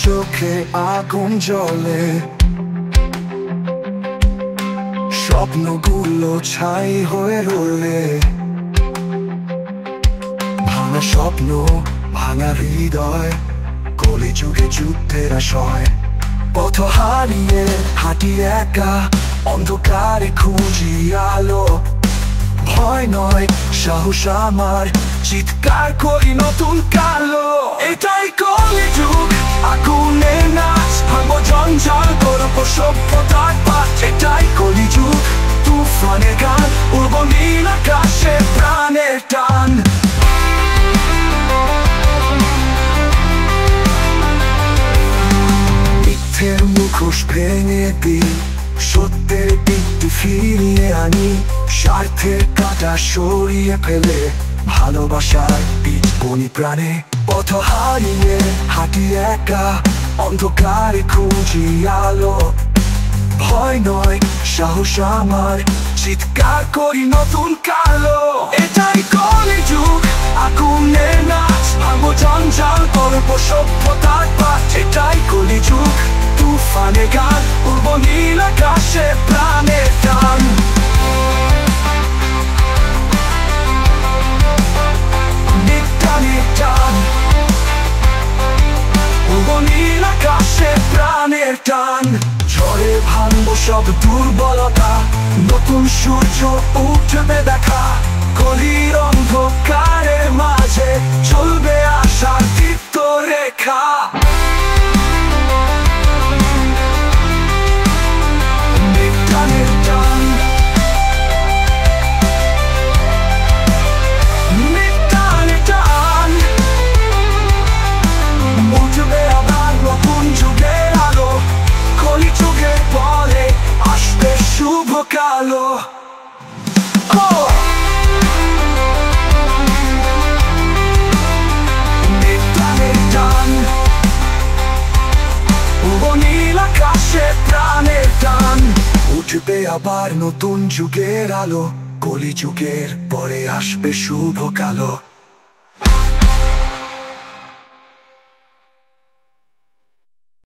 চোখে আগুন জ্বলে, স্বপ্নগুলো ছাই হয়ে রইলে। ভাঙা স্বপ্ন, ভাঙা হৃদয়, কলিযুগে যুদ্ধের আশয়। পথ হারিয়ে হাঁটি একা, অন্ধকারে খুঁজি আলো। ভয় নয় সাহস আমার, চিৎকার করি নতুন কালো। এটাই কলিযুগ, আগুনের নাচ, ভাঙবো জঞ্জাল, করবো সভ্যতার পাঠ। এটাই কলিযুগ, তুফানের গান, উড়বো নীল আকাশে প্রাণের টান। মিথ্যের মুখোশ ভেঙে দিই, সত্যের দিকটি ফিরিয়ে আনি। স্বার্থের কাঁটা সরিয়ে ফেলে, ভালোবাসার বীজ বনি প্রাণে। পথ হারিয়ে হাঁটি একা, অন্ধকারে খুঁজি আলো। ভয় নয় সাহস আমার, চিৎকার করি নতুন কালো। এটাই কলিযুগ, আগুনের নাচ, ভাঙবো জঞ্জাল, করবো সভ্যতার পাঠ। এটাই কলিযুগ, তুফানের গান, উড়বো নীল আকাশে প্রাণের টান। ঝড়ে ভাঙবো সব দুর্বলতা, নতুন সূর্য উঠবে দেখা। গলির অন্ধকারের মাঝে চলবে আশার দীপ্ত রেখা। টানের টান, টানের টান, উঠবে আবার নতুন যুগের আলো। কলিযুগের পরে আসবে শুভ কালো। টানের টান, উড়বো নীল আকাশে প্রাণের টান। উঠবে আবার নতুন যুগের আলো, কলিযুগের পরে আসবে শুভ কালো।